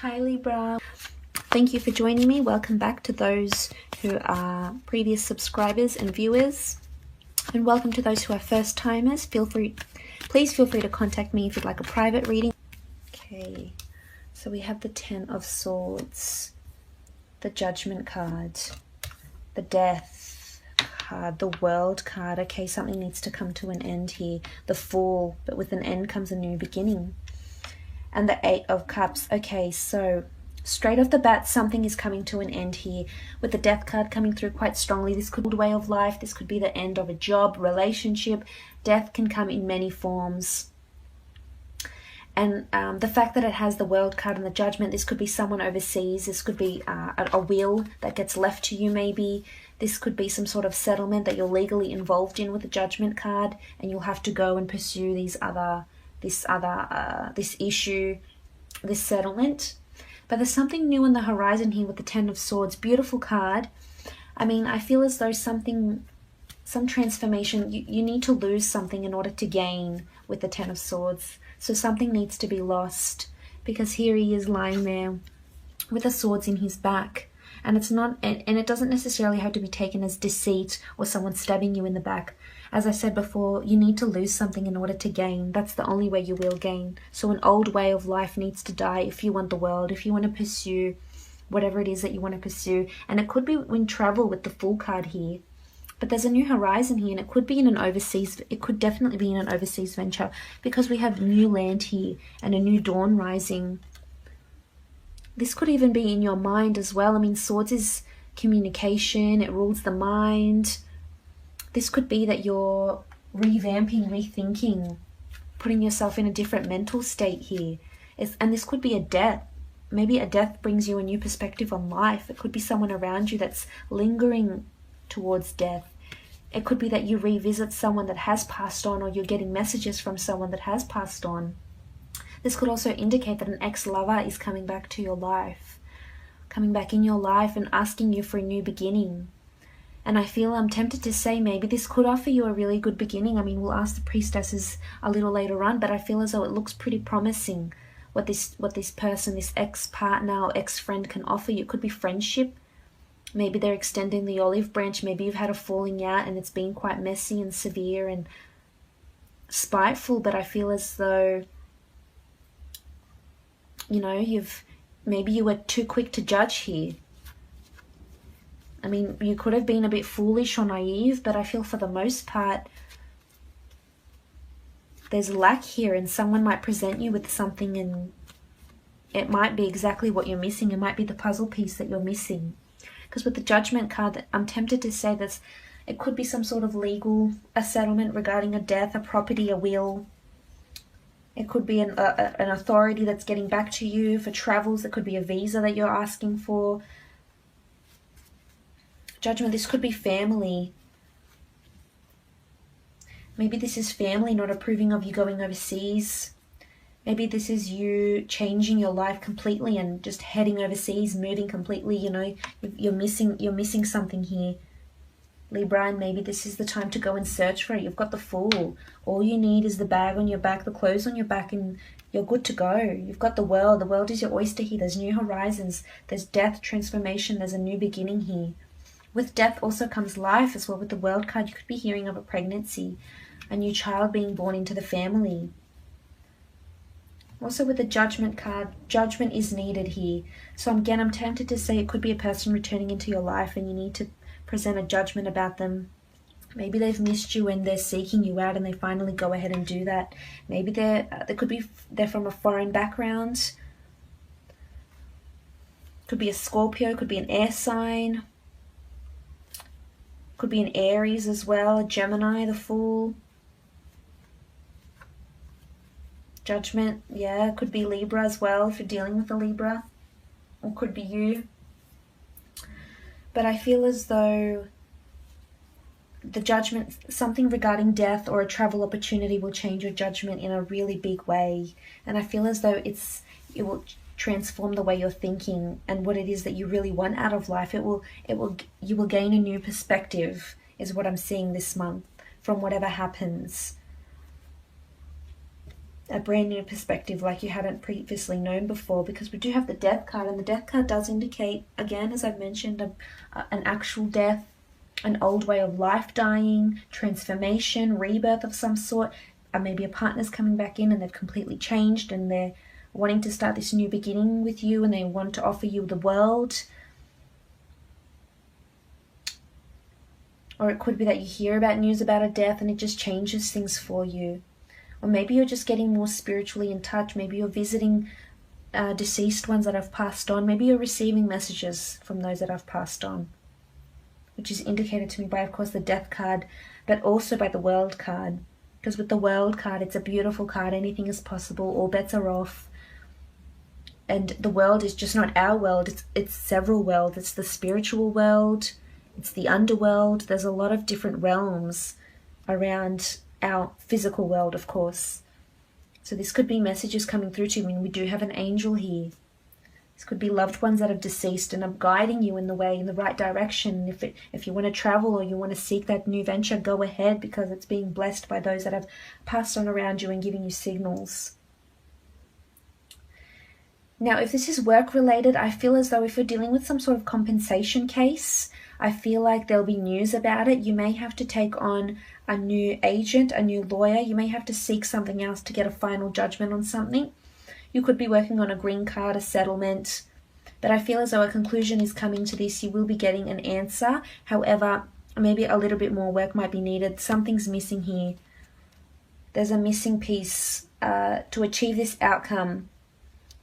Hi Libra, thank you for joining me. Welcome back to those who are previous subscribers and viewers, and welcome to those who are first timers. Please feel free to contact me if you'd like a private reading. Okay, so we have the 10 of Swords, the Judgment card, the Death card, the World card. Okay, something needs to come to an end here. The Fool, but with an end comes a new beginning. And the 8 of Cups. Okay, so straight off the bat, something is coming to an end here. With the Death card coming through quite strongly, this could be a way of life. This could be the end of a job, relationship. Death can come in many forms. And the fact that it has the World card and the Judgment, this could be someone overseas. This could be a will that gets left to you maybe. This could be some sort of settlement that you're legally involved in with the Judgment card, and you'll have to go and pursue this issue, this settlement. But there's something new on the horizon here with the 10 of Swords. Beautiful card. I mean, I feel as though some transformation, you need to lose something in order to gain with the 10 of Swords. So something needs to be lost, because here he is lying there with the swords in his back. And it's not, and it doesn't necessarily have to be taken as deceit or someone stabbing you in the back. As I said before, you need to lose something in order to gain. That's the only way you will gain. So an old way of life needs to die if you want the world, if you want to pursue whatever it is that you want to pursue. And it could be in travel with the Fool card here. But there's a new horizon here, and it could be in an overseas, it could definitely be in an overseas venture, because we have new land here and a new dawn rising. This could even be in your mind as well. I mean, Swords is communication, it rules the mind. This could be that you're revamping, rethinking, putting yourself in a different mental state here. And this could be a death. Maybe a death brings you a new perspective on life. It could be someone around you that's lingering towards death. It could be that you revisit someone that has passed on, or you're getting messages from someone that has passed on. This could also indicate that an ex-lover is coming back to your life, coming back in your life and asking you for a new beginning. And I feel I'm tempted to say maybe this could offer you a really good beginning. I mean, we'll ask the priestesses a little later on, but I feel as though it looks pretty promising what this person, this ex-partner or ex-friend can offer you. It could be friendship. Maybe they're extending the olive branch. Maybe you've had a falling out and it's been quite messy and severe and spiteful, but I feel as though, you know, maybe you were too quick to judge here. I mean, you could have been a bit foolish or naive, but I feel for the most part, there's lack here, and someone might present you with something and it might be exactly what you're missing. It might be the puzzle piece that you're missing. Because with the Judgment card, I'm tempted to say that it could be some sort of a settlement regarding a death, a property, a will. It could be an authority that's getting back to you for travels. It could be a visa that you're asking for. Judgment, this could be family. Maybe this is family not approving of you going overseas. Maybe this is you changing your life completely and just heading overseas, moving completely. You know, you're missing something here, Libra, and maybe this is the time to go and search for it. You've got the Fool. All you need is the bag on your back, the clothes on your back, and you're good to go. You've got the world. The world is your oyster here. There's new horizons. There's death, transformation. There's a new beginning here. With death also comes life as well. With the World card, you could be hearing of a pregnancy, a new child being born into the family. Also with the Judgment card, judgment is needed here. So again, I'm tempted to say it could be a person returning into your life and you need to present a judgment about them. Maybe they've missed you and they're seeking you out and they finally go ahead and do that. Maybe they're from a foreign background. Could be a Scorpio, could be an air sign. Could be an Aries as well, a Gemini, the Fool. Judgment, yeah, could be Libra as well if you're dealing with a Libra. Or could be you. But I feel as though the Judgment, something regarding death or a travel opportunity will change your judgment in a really big way. And I feel as though it will transform the way you're thinking and what it is that you really want out of life. You will gain a new perspective, is what I'm seeing this month from whatever happens. a brand new perspective like you hadn't previously known before, because we do have the death card, and the death card does indicate, again, as I've mentioned, an actual death, an old way of life dying, transformation, rebirth of some sort. Maybe a partner's coming back in and they've completely changed and they're wanting to start this new beginning with you, and they want to offer you the world. Or it could be that you hear about news about a death and it just changes things for you. Or maybe you're just getting more spiritually in touch. Maybe you're visiting deceased ones that have passed on. Maybe you're receiving messages from those that have passed on, which is indicated to me by, of course, the death card, but also by the world card. Because with the world card, it's a beautiful card. Anything is possible. All bets are off. And the world is just not our world. It's several worlds. It's the spiritual world. It's the underworld. There's a lot of different realms around our physical world, of course. So this could be messages coming through to you. I mean, we do have an angel here. This could be loved ones that have deceased and are guiding you in the way, in the right direction. If you want to travel or you want to seek that new venture, go ahead, because it's being blessed by those that have passed on around you and giving you signals. Now, if this is work-related, I feel as though if you're dealing with some sort of compensation case, I feel like there'll be news about it. You may have to take on a new agent, a new lawyer. You may have to seek something else to get a final judgment on something. You could be working on a green card, a settlement. But I feel as though a conclusion is coming to this. You will be getting an answer. However, maybe a little bit more work might be needed. Something's missing here. There's a missing piece to achieve this outcome.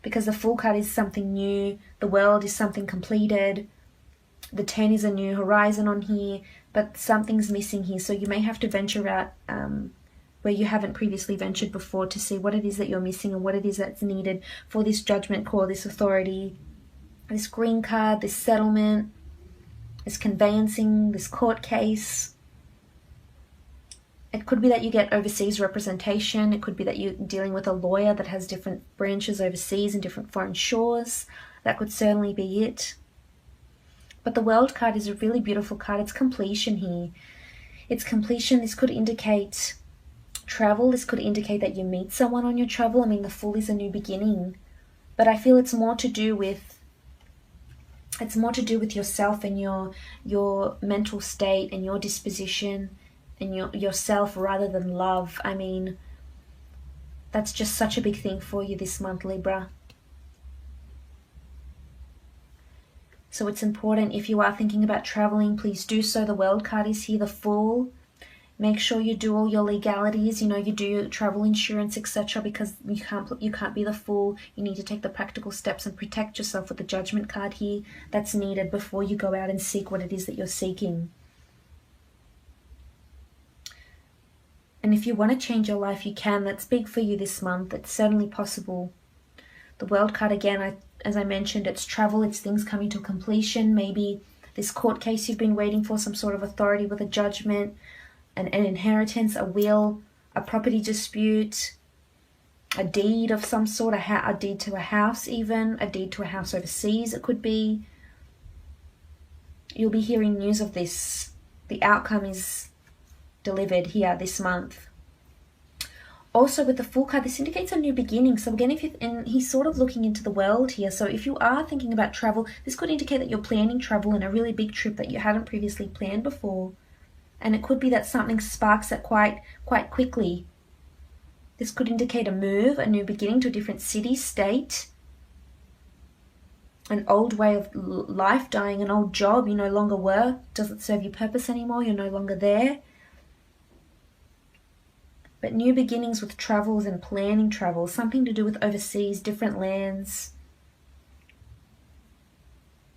Because the Fool card is something new. The World is something completed. The 10 is a new horizon on here. But something's missing here. So you may have to venture out where you haven't previously ventured before to see what it is that you're missing and what it is that's needed for this judgment call, this authority, this green card, this settlement, this conveyancing, this court case. It could be that you get overseas representation. It could be that you're dealing with a lawyer that has different branches overseas and different foreign shores. That could certainly be it. But the World card is a really beautiful card. It's completion here. It's completion. This could indicate travel. This could indicate that you meet someone on your travel. I mean, the Fool is a new beginning. But I feel it's more to do with yourself and your mental state and your disposition and yourself rather than love. I mean, that's just such a big thing for you this month, Libra. So it's important, if you are thinking about traveling, please do so. The World card is here, the Fool. Make sure you do all your legalities, you do your travel insurance, etc., because you can't be the Fool. You need to take the practical steps and protect yourself with the Judgment card here. That's needed before you go out and seek what it is that you're seeking. And if you want to change your life, you can. That's big for you this month. It's certainly possible. The World card, again, as I mentioned, it's travel. It's things coming to completion. Maybe this court case you've been waiting for, some sort of authority with a judgment, an inheritance, a will, a property dispute, a deed of some sort, a deed to a house even, a deed to a house overseas it could be. You'll be hearing news of this. The outcome is delivered here this month. Also with the Fool card, this indicates a new beginning. So again, and he's sort of looking into the world here. So if you are thinking about travel, this could indicate that you're planning travel and a really big trip that you hadn't previously planned before. And it could be that something sparks it quite quickly. This could indicate a move, a new beginning to a different city, state, an old way of life dying, an old job you no longer work, doesn't serve your purpose anymore, you're no longer there. But new beginnings with travels and planning travel, something to do with overseas, different lands,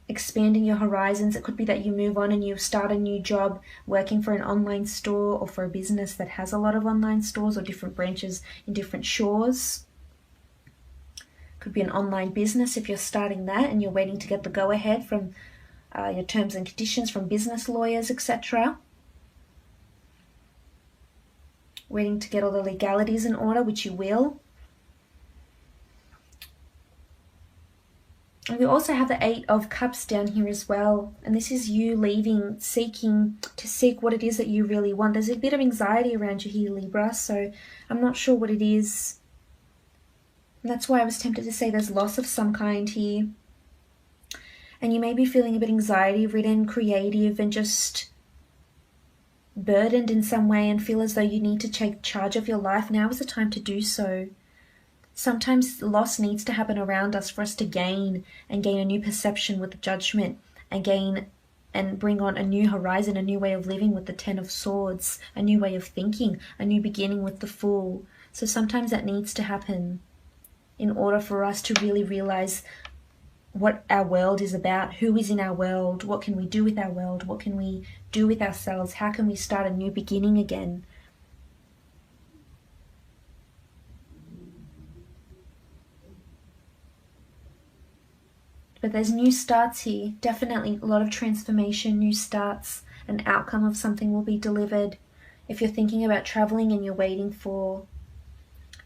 expanding your horizons. It could be that you move on and you start a new job working for an online store or for a business that has a lot of online stores or different branches in different shores. Could be an online business if you're starting that and you're waiting to get the go-ahead from your terms and conditions from business lawyers, etc. Waiting to get all the legalities in order, which you will. And we also have the 8 of Cups down here as well. And this is you leaving, seeking to seek what it is that you really want. There's a bit of anxiety around you here, Libra, so I'm not sure what it is. And that's why I was tempted to say there's loss of some kind here. And you may be feeling a bit anxiety-ridden, creative, and just burdened in some way and feel as though you need to take charge of your life. Now is the time to do so. Sometimes loss needs to happen around us for us to gain a new perception with the Judgment, and bring on a new horizon, a new way of living with the Ten of Swords, a new way of thinking, a new beginning with the Fool. So sometimes that needs to happen in order for us to really realize what our world is about, who is in our world, what can we do with our world, what can we do with ourselves, how can we start a new beginning again. But there's new starts here, definitely a lot of transformation, new starts, an outcome of something will be delivered. If you're thinking about traveling and you're waiting for,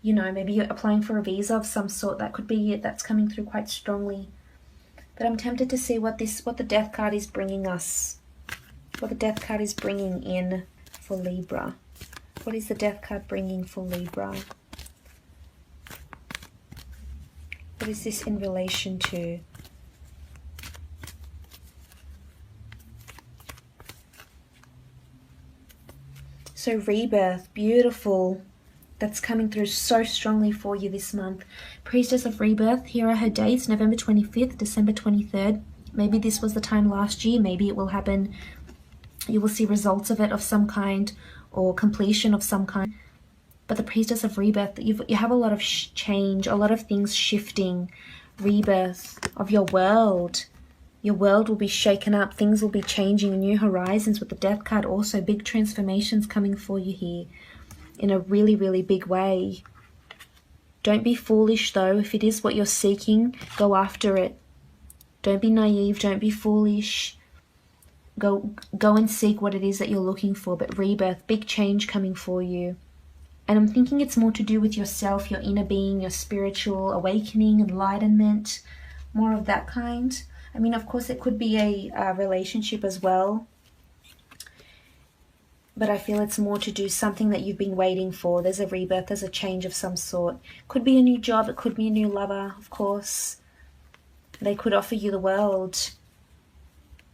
you know, maybe you're applying for a visa of some sort, that could be it, that's coming through quite strongly. But I'm tempted to see what the Death card is bringing us, what the Death card is bringing in for Libra. What is the Death card bringing for Libra? What is this in relation to? So rebirth, beautiful. That's coming through so strongly for you this month. Priestess of Rebirth, here are her dates, November 25th, December 23rd. Maybe this was the time last year, maybe it will happen. You will see results of it of some kind, or completion of some kind. But the Priestess of Rebirth, you have a lot of change, a lot of things shifting. Rebirth of your world. Your world will be shaken up, things will be changing, new horizons with the Death card also, big transformations coming for you here in a really, really big way. Don't be foolish though. If it is what you're seeking, go after it. Don't be naive, don't be foolish. Go and seek what it is that you're looking for. But rebirth, big change coming for you. And I'm thinking it's more to do with yourself, your inner being, your spiritual awakening, enlightenment, more of that kind. I mean, of course, it could be a relationship as well. But I feel it's more to do something that you've been waiting for. There's a rebirth, there's a change of some sort. Could be a new job, it could be a new lover, of course. They could offer you the world.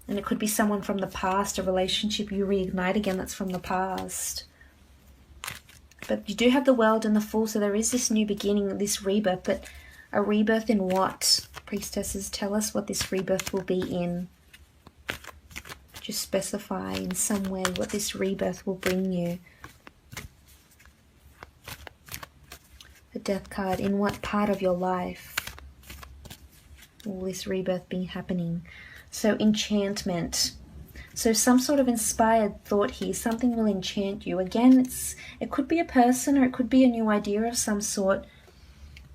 And it could be someone from the past, a relationship you reignite again that's from the past. But you do have the world and the Fool, so there is this new beginning, this rebirth. But a rebirth in what? Priestesses, tell us what this rebirth will be in. Just specify in some way what this rebirth will bring you. The Death card, in what part of your life will this rebirth be happening? So enchantment. So some sort of inspired thought here, something will enchant you. Again, it could be a person or it could be a new idea of some sort.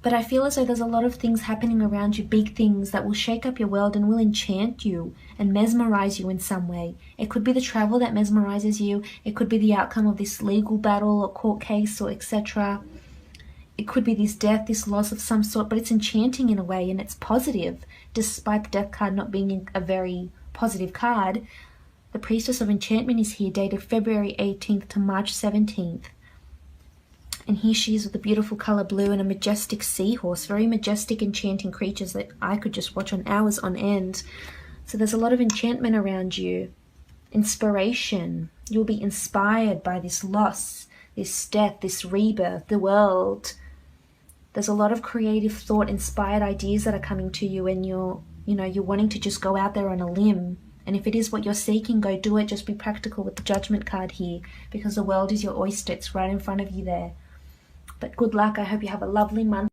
But I feel as though there's a lot of things happening around you, big things that will shake up your world and will enchant you and mesmerize you in some way. It could be the travel that mesmerizes you. It could be the outcome of this legal battle or court case or etc. It could be this death, this loss of some sort, but it's enchanting in a way and it's positive. Despite the Death card not being a very positive card, the Priestess of Enchantment is here, dated February 18th to March 17th. And here she is with a beautiful colour blue and a majestic seahorse. Very majestic, enchanting creatures that I could just watch on hours on end. So there's a lot of enchantment around you. Inspiration. You'll be inspired by this loss, this death, this rebirth, the world. There's a lot of creative thought, inspired ideas that are coming to you, and you're wanting to just go out there on a limb. And if it is what you're seeking, go do it. Just be practical with the Judgment card here, because the world is your oyster. It's right in front of you there. But good luck. I hope you have a lovely month.